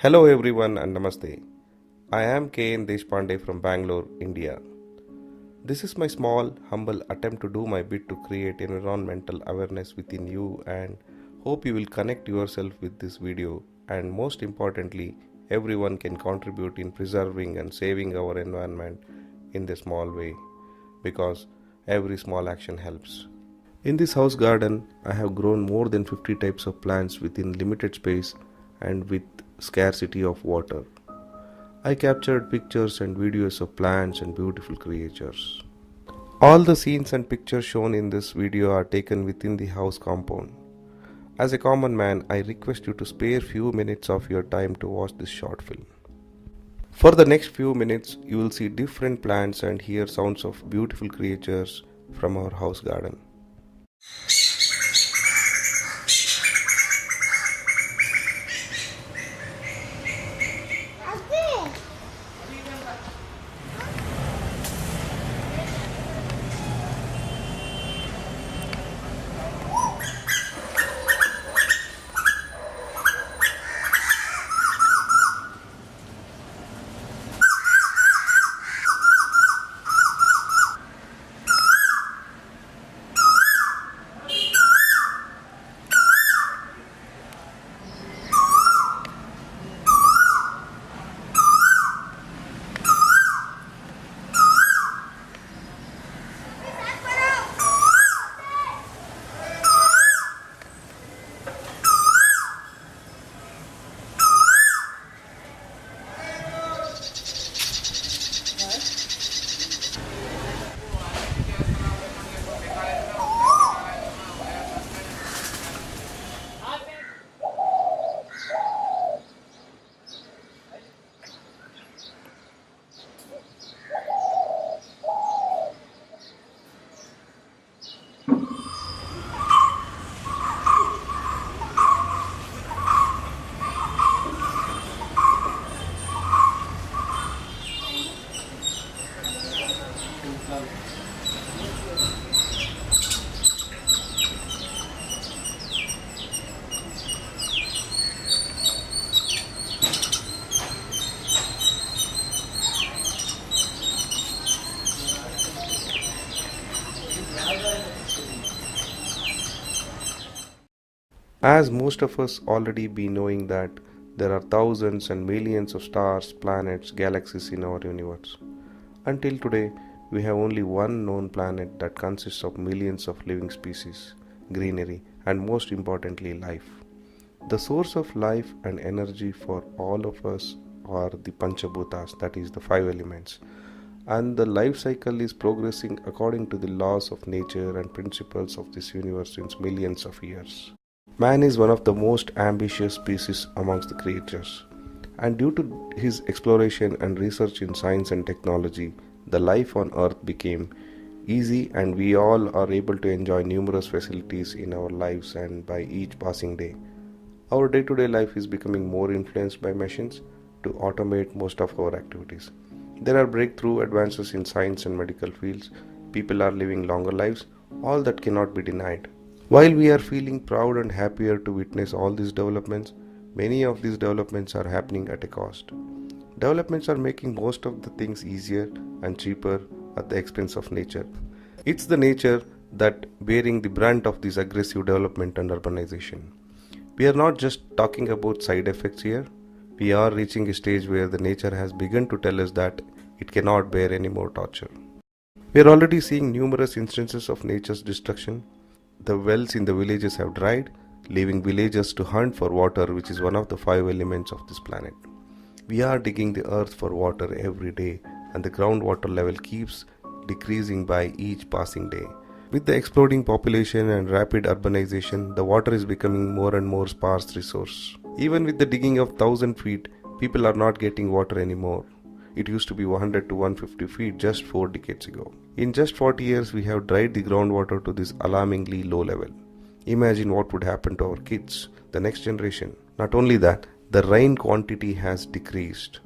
Hello everyone and Namaste. I am Deshpande from Bangalore, India. This is my small, humble attempt to do my bit to create environmental awareness within you and hope you will connect yourself with this video and most importantly, everyone can contribute in preserving and saving our environment in the small way because every small action helps. In this house garden, I have grown more than 50 types of plants within limited space and with scarcity of water. I captured pictures and videos of plants and beautiful creatures. All the scenes and pictures shown in this video are taken within the house compound. As a common man, I request you to spare few minutes of your time to watch this short film. For the next few minutes, you will see different plants and hear sounds of beautiful creatures from our house garden. As most of us already be knowing that there are thousands and millions of stars, planets, galaxies in our universe. Until today, we have only one known planet that consists of millions of living species, greenery, and most importantly, life. The source of life and energy for all of us are the Panchabhutas, that is, the five elements. And the life cycle is progressing according to the laws of nature and principles of this universe since millions of years. Man is one of the most ambitious species amongst the creatures, and due to his exploration and research in science and technology, the life on earth became easy and we all are able to enjoy numerous facilities in our lives and by each passing day. Our day-to-day life is becoming more influenced by machines to automate most of our activities. There are breakthrough advances in science and medical fields, people are living longer lives, all that cannot be denied. While we are feeling proud and happier to witness all these developments, many of these developments are happening at a cost. Developments are making most of the things easier and cheaper at the expense of nature. It's the nature that bearing the brunt of this aggressive development and urbanization. We are not just talking about side effects here. We are reaching a stage where the nature has begun to tell us that it cannot bear any more torture. We are already seeing numerous instances of nature's destruction. The wells in the villages have dried, leaving villagers to hunt for water, which is one of the five elements of this planet. We are digging the earth for water every day, and the groundwater level keeps decreasing by each passing day. With the exploding population and rapid urbanization, the water is becoming more and more sparse resource. Even with the digging of 1,000 feet, people are not getting water anymore. It used to be 100 to 150 feet just 4 decades ago. In just 40 years, we have dried the groundwater to this alarmingly low level. Imagine what would happen to our kids, the next generation. Not only that, the rain quantity has decreased.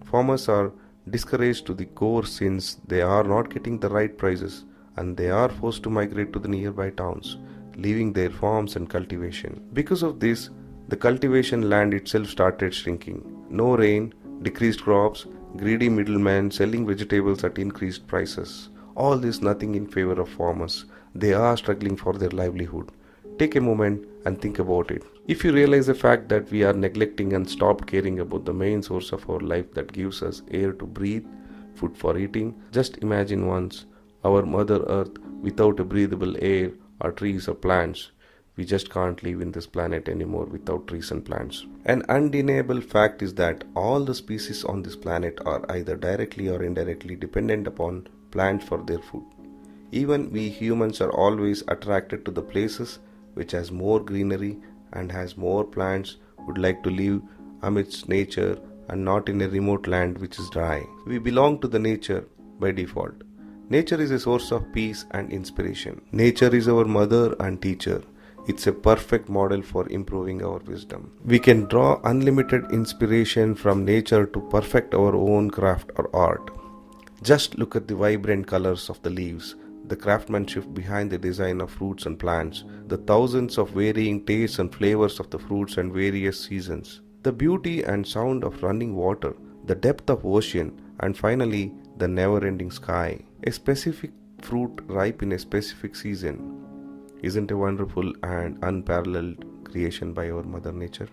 Farmers are discouraged to the core since they are not getting the right prices and they are forced to migrate to the nearby towns, leaving their farms and cultivation. Because of this, the cultivation land itself started shrinking. No rain, decreased crops, greedy middlemen selling vegetables at increased prices. All this nothing in favor of farmers. They are struggling for their livelihood. Take a moment and think about it. If you realize the fact that we are neglecting and stopped caring about the main source of our life that gives us air to breathe, food for eating, just imagine once our Mother Earth without a breathable air or trees or plants. We just can't live in this planet anymore without trees and plants. An undeniable fact is that all the species on this planet are either directly or indirectly dependent upon plants for their food. Even we humans are always attracted to the places which has more greenery and has more plants, would like to live amidst nature and not in a remote land which is dry. We belong to the nature by default. Nature is a source of peace and inspiration. Nature is our mother and teacher. It's a perfect model for improving our wisdom. We can draw unlimited inspiration from nature to perfect our own craft or art. Just look at the vibrant colors of the leaves, the craftsmanship behind the design of fruits and plants, the thousands of varying tastes and flavors of the fruits and various seasons, the beauty and sound of running water, the depth of ocean, and finally the never-ending sky. A specific fruit ripe in a specific season. Isn't a wonderful and unparalleled creation by our Mother Nature?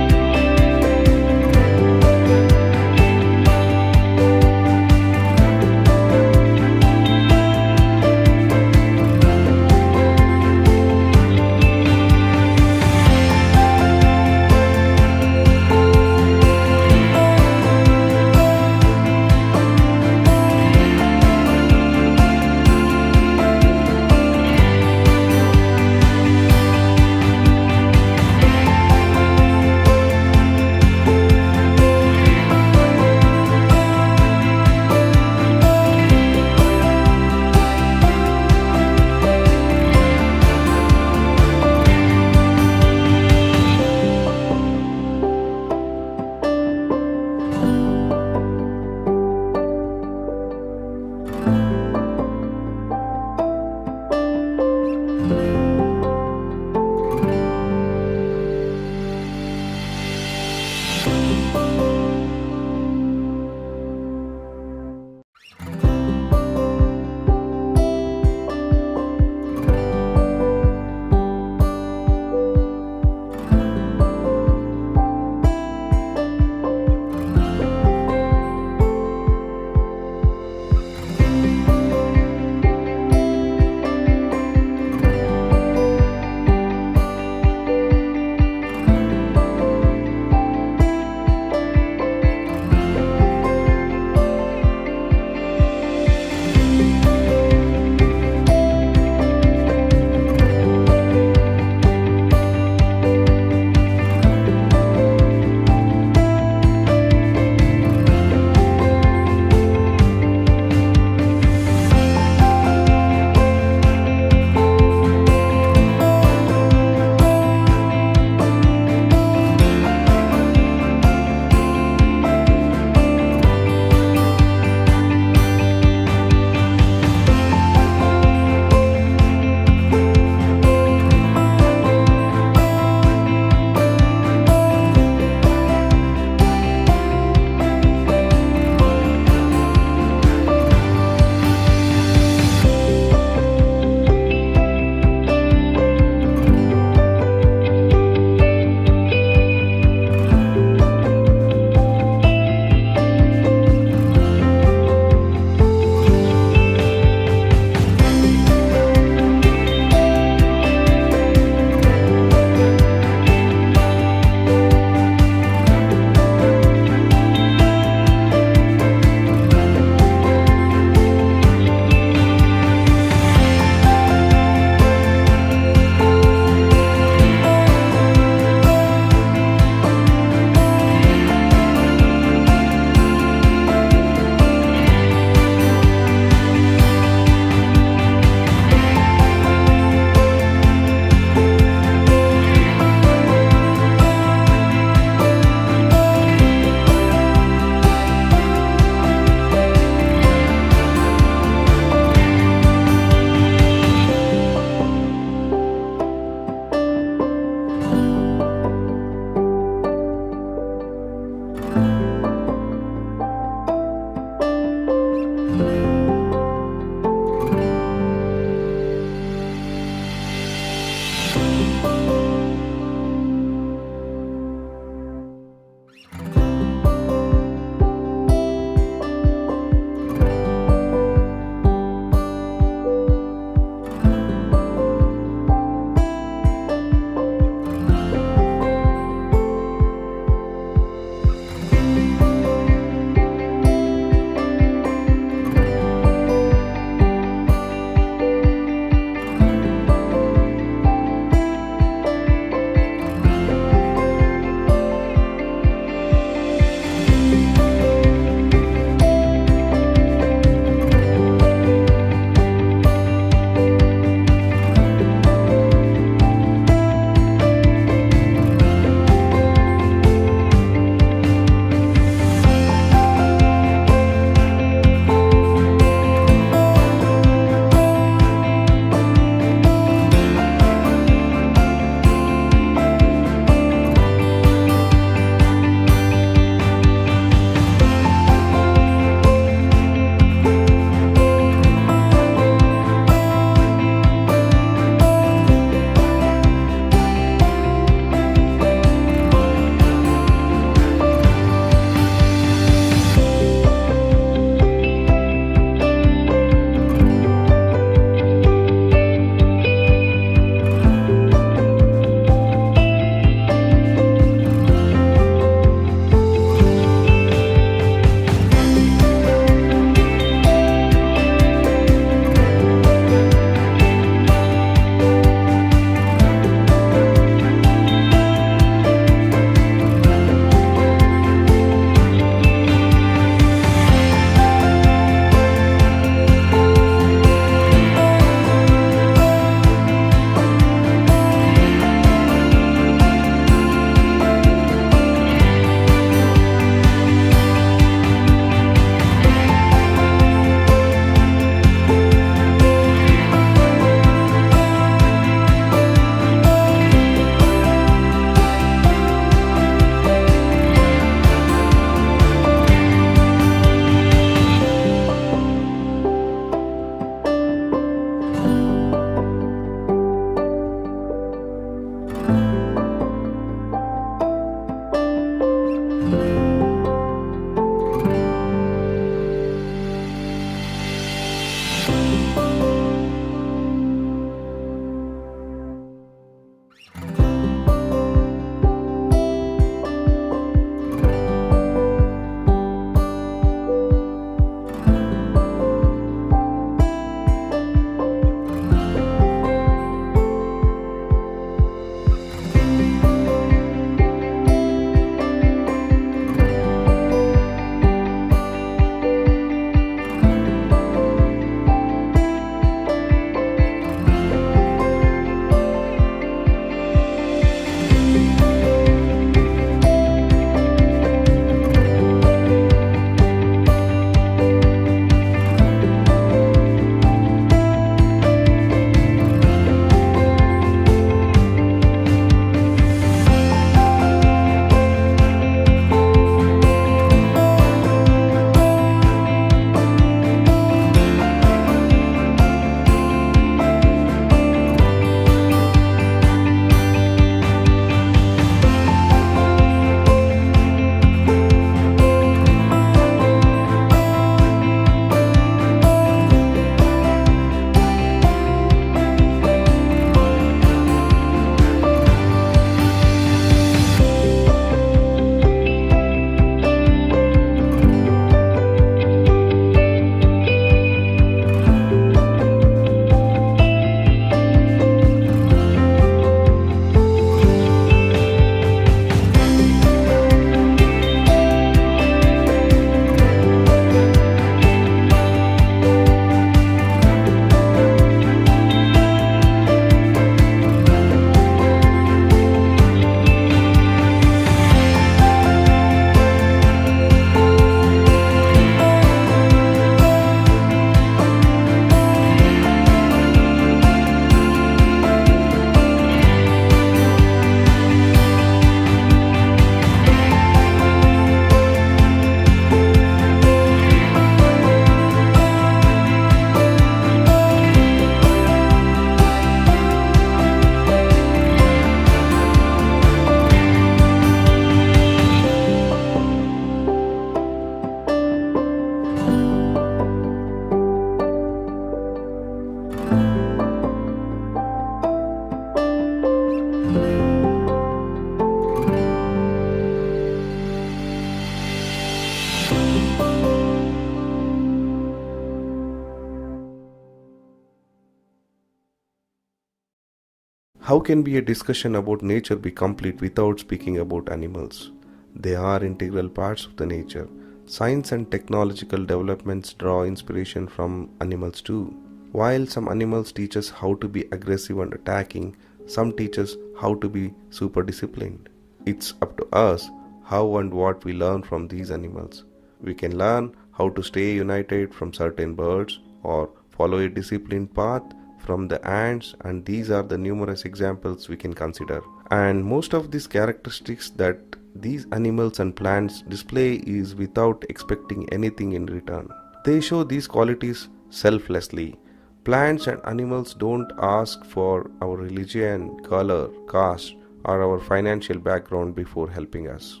How can be a discussion about nature be complete without speaking about animals? They are integral parts of the nature. Science and technological developments draw inspiration from animals too. While some animals teach us how to be aggressive and attacking, some teach us how to be super disciplined. It's up to us how and what we learn from these animals. We can learn how to stay united from certain birds or follow a disciplined path from the ants, and these are the numerous examples we can consider. And most of these characteristics that these animals and plants display is without expecting anything in return. They show these qualities selflessly. Plants and animals don't ask for our religion, color, caste, or our financial background before helping us.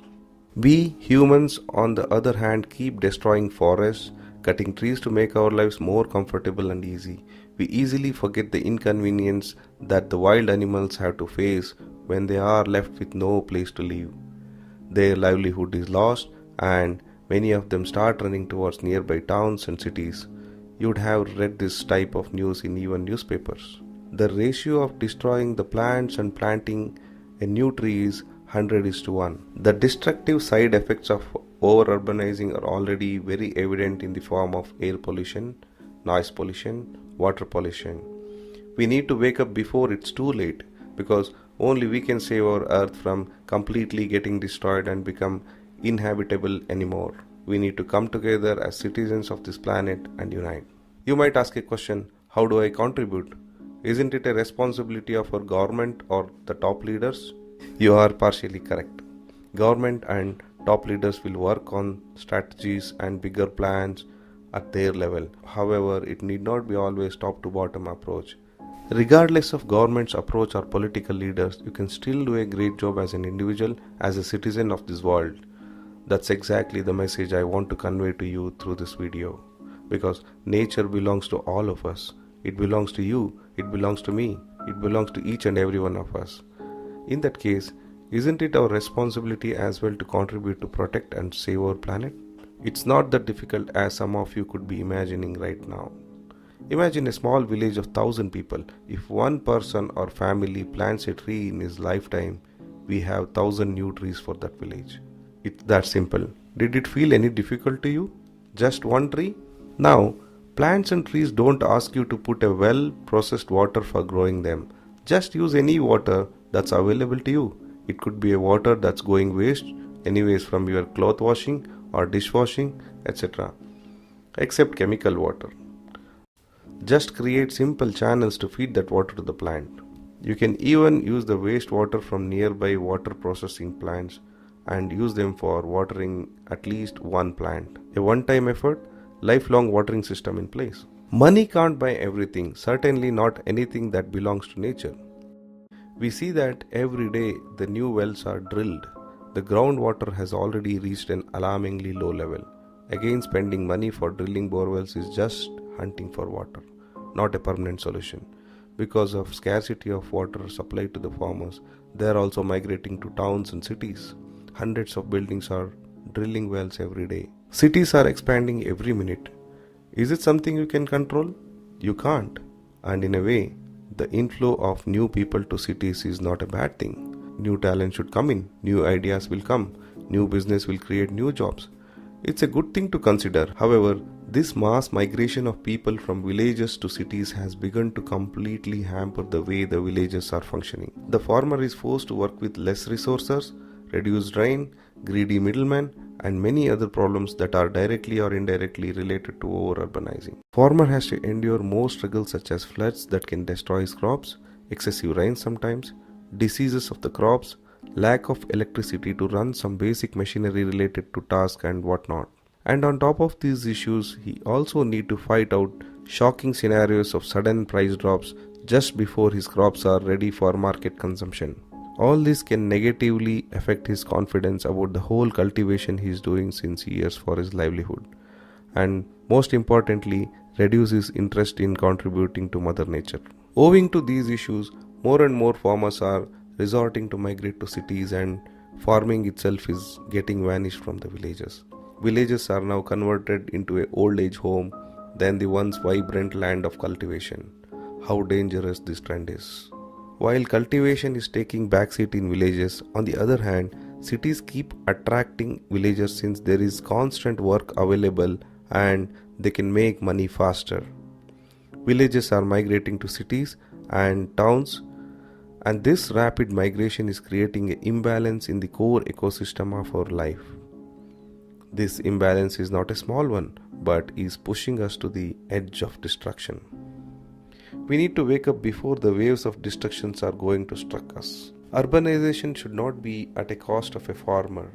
We humans, on the other hand, keep destroying forests, cutting trees to make our lives more comfortable and easy. We easily forget the inconvenience that the wild animals have to face when they are left with no place to live. Their livelihood is lost, and many of them start running towards nearby towns and cities. You'd have read this type of news in even newspapers. The ratio of destroying the plants and planting a new tree is 100:1. The destructive side effects of over-urbanizing are already very evident in the form of air pollution, noise pollution, water pollution. We need to wake up before it's too late, because only we can save our earth from completely getting destroyed and become inhabitable anymore. We need to come together as citizens of this planet and unite. You might ask a question, how do I contribute? Isn't it a responsibility of our government or the top leaders? You are partially correct. Government and top leaders will work on strategies and bigger plans at their level. However, it need not be always top to bottom approach. Regardless of government's approach or political leaders, you can still do a great job as an individual, as a citizen of this world. That's exactly the message I want to convey to you through this video. Because nature belongs to all of us. It belongs to you, it belongs to me, it belongs to each and every one of us. In that case, isn't it our responsibility as well to contribute to protect and save our planet? It's not that difficult as some of you could be imagining right now. Imagine a small village of 1,000 people. If one person or family plants a tree in his lifetime, we have 1,000 new trees for that village. It's that simple. Did it feel any difficult to you? Just one tree? Now, plants and trees don't ask you to put a well-processed water for growing them. Just use any water that's available to you. It could be a water that's going waste, anyways from your cloth washing or dishwashing, etc. Except chemical water. Just create simple channels to feed that water to the plant. You can even use the wastewater from nearby water processing plants and use them for watering at least one plant. A one-time effort, lifelong watering system in place. Money can't buy everything, certainly not anything that belongs to nature. We see that every day the new wells are drilled. The groundwater has already reached an alarmingly low level. Again, spending money for drilling borewells is just hunting for water, not a permanent solution. Because of scarcity of water supplied to the farmers, they are also migrating to towns and cities. Hundreds of buildings are drilling wells every day. Cities are expanding every minute. Is it something you can control? You can't. And in a way, the inflow of new people to cities is not a bad thing. New talent should come in, new ideas will come, new business will create new jobs. It's a good thing to consider. However, this mass migration of people from villages to cities has begun to completely hamper the way the villages are functioning. The farmer is forced to work with less resources, reduced rain, greedy middlemen, and many other problems that are directly or indirectly related to over-urbanizing. Farmer has to endure more struggles such as floods that can destroy his crops, excessive rain sometimes, diseases of the crops, lack of electricity to run some basic machinery related to tasks and whatnot. And on top of these issues, he also need to fight out shocking scenarios of sudden price drops just before his crops are ready for market consumption. All this can negatively affect his confidence about the whole cultivation he is doing since years for his livelihood. And most importantly, reduce his interest in contributing to Mother Nature. Owing to these issues, more and more farmers are resorting to migrate to cities, and farming itself is getting vanished from the villages. Villages are now converted into an old age home than the once vibrant land of cultivation. How dangerous this trend is. While cultivation is taking backseat in villages, on the other hand, cities keep attracting villagers since there is constant work available and they can make money faster. Villages are migrating to cities and towns, and this rapid migration is creating an imbalance in the core ecosystem of our life. This imbalance is not a small one, but is pushing us to the edge of destruction. We need to wake up before the waves of destructions are going to struck us. Urbanization should not be at a cost of a farmer.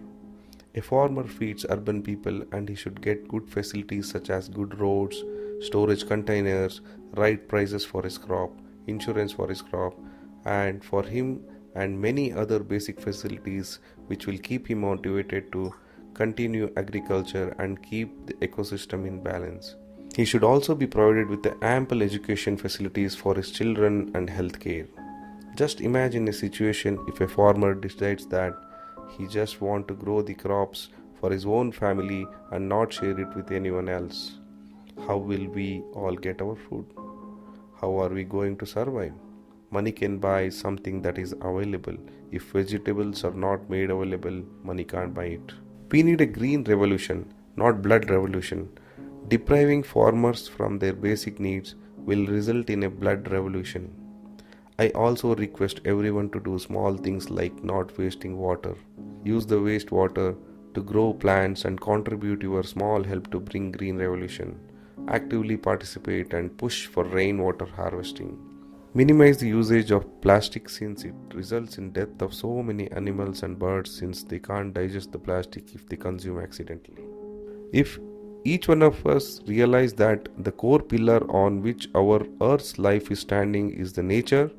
A farmer feeds urban people and he should get good facilities such as good roads, storage containers, right prices for his crop, insurance for his crop, and for him and many other basic facilities which will keep him motivated to continue agriculture and keep the ecosystem in balance. He should also be provided with the ample education facilities for his children and health care. Just imagine a situation if a farmer decides that he just want to grow the crops for his own family and not share it with anyone else. How will we all get our food? How are we going to survive? Money can buy something that is available. If vegetables are not made available, money can't buy it. We need a green revolution, not blood revolution. Depriving farmers from their basic needs will result in a blood revolution. I also request everyone to do small things like not wasting water. Use the wastewater to grow plants and contribute your small help to bring green revolution. Actively participate and push for rainwater harvesting. Minimize the usage of plastic since it results in death of so many animals and birds since they can't digest the plastic if they consume accidentally. If each one of us realize that the core pillar on which our Earth's life is standing is the nature,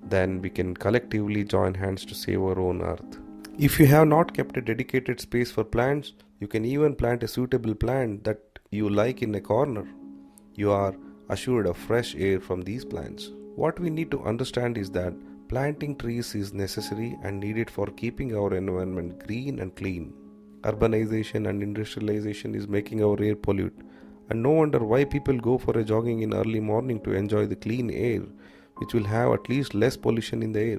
then we can collectively join hands to save our own Earth. If you have not kept a dedicated space for plants, you can even plant a suitable plant that you like in a corner. You are assured of fresh air from these plants. What we need to understand is that planting trees is necessary and needed for keeping our environment green and clean. Urbanization and industrialization is making our air pollute, and no wonder why people go for a jogging in early morning to enjoy the clean air, which will have at least less pollution in the air.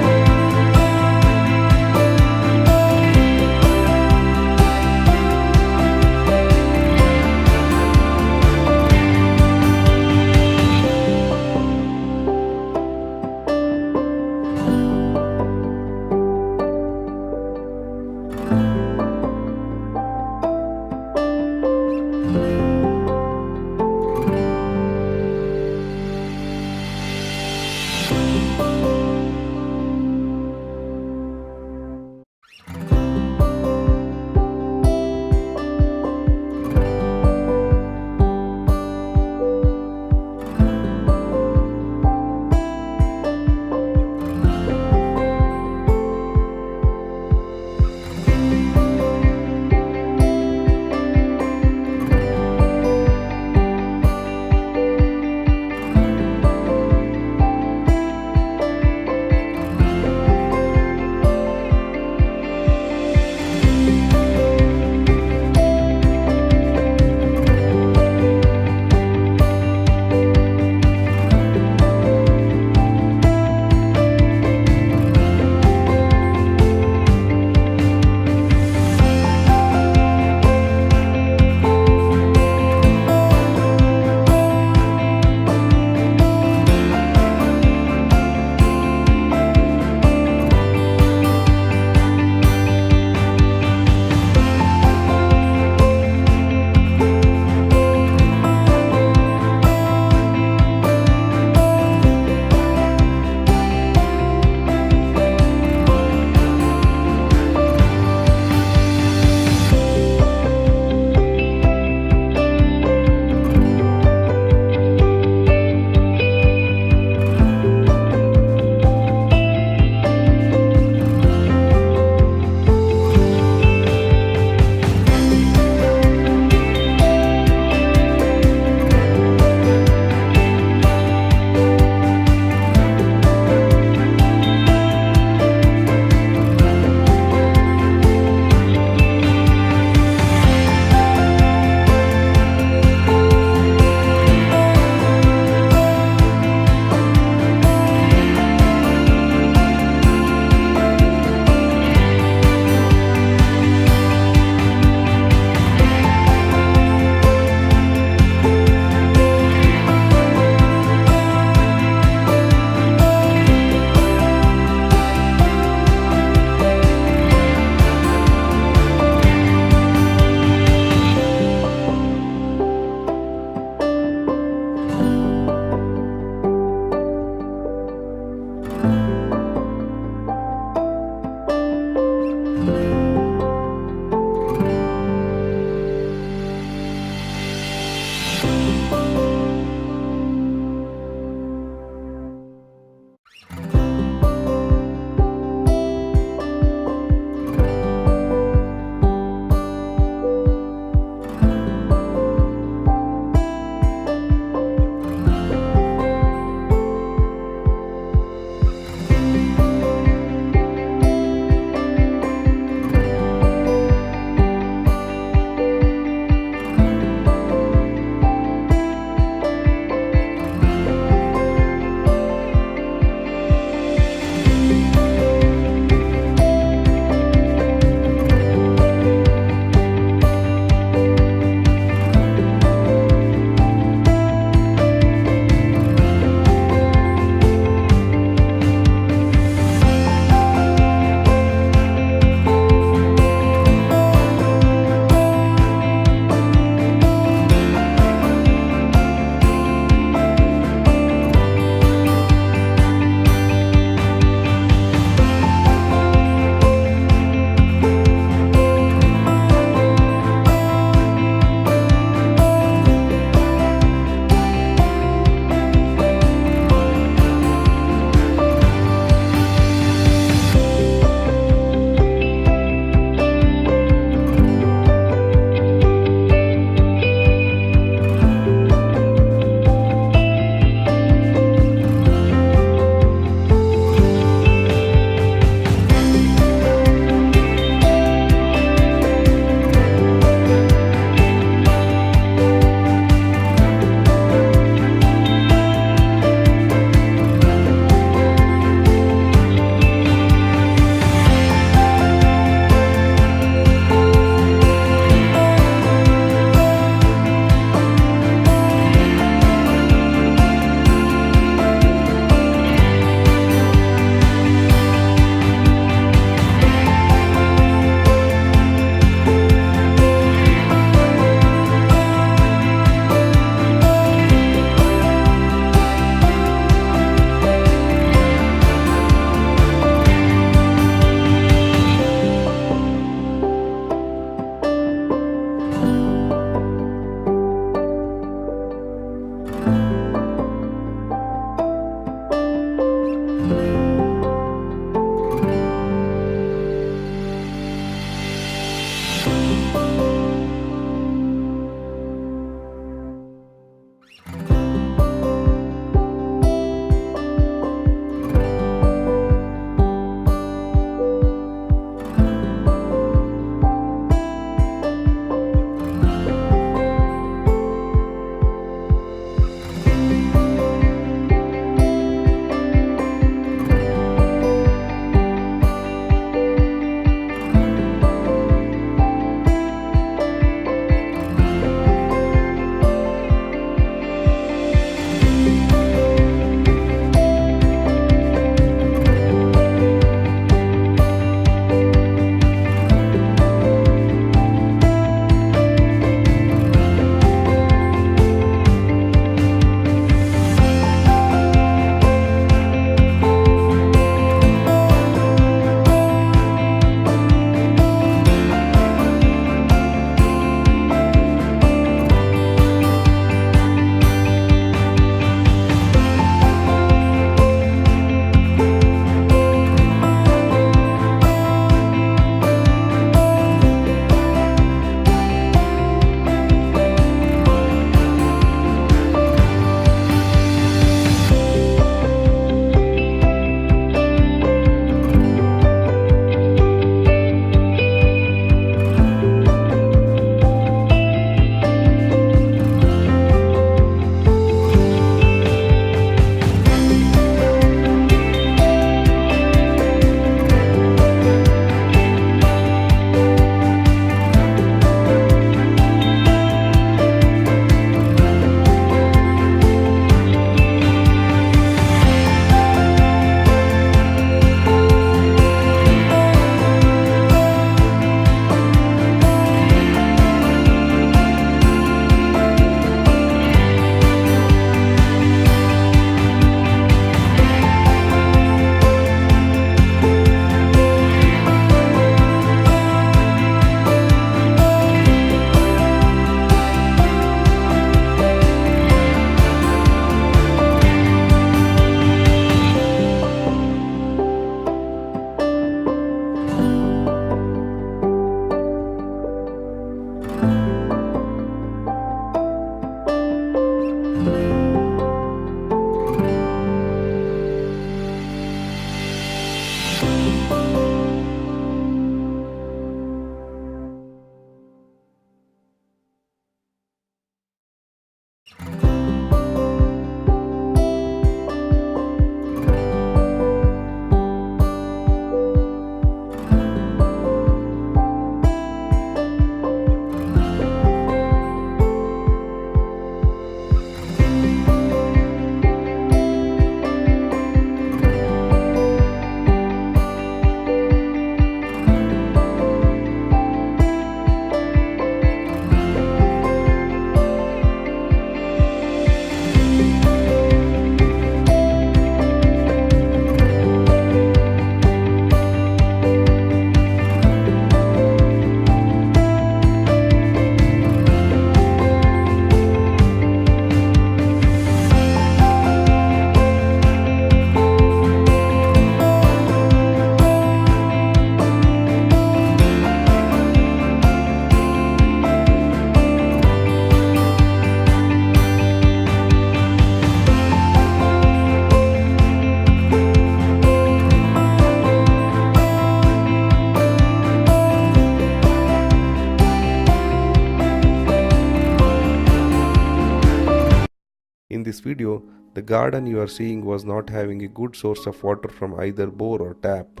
video, the garden you are seeing was not having a good source of water from either bore or tap.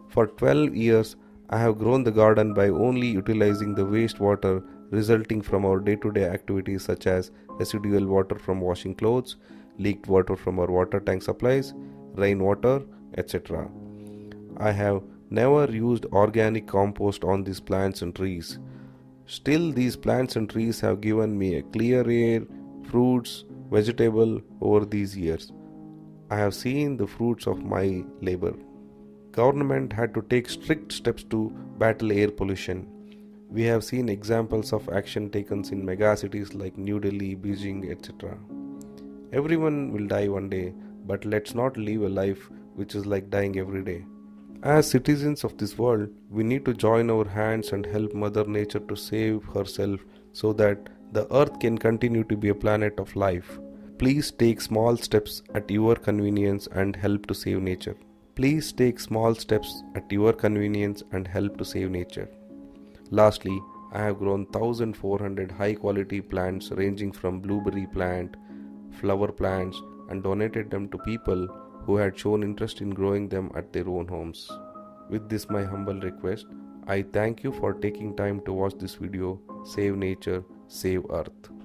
For 12 years, I have grown the garden by only utilizing the wastewater resulting from our day-to-day activities such as residual water from washing clothes, leaked water from our water tank supplies, rainwater, etc. I have never used organic compost on these plants and trees. Still, these plants and trees have given me a clear air, fruits, vegetable over these years. I have seen the fruits of my labor. Government had to take strict steps to battle air pollution. We have seen examples of action taken in megacities like New Delhi, Beijing, etc. Everyone will die one day, but let's not live a life which is like dying every day. As citizens of this world, we need to join our hands and help Mother Nature to save herself so that the earth can continue to be a planet of life. Please take small steps at your convenience and help to save nature. Please take small steps at your convenience and help to save nature. Lastly, I have grown 1400 high quality plants ranging from blueberry plant, flower plants, and donated them to people who had shown interest in growing them at their own homes. With this my humble request, I thank you for taking time to watch this video. Save nature, save earth.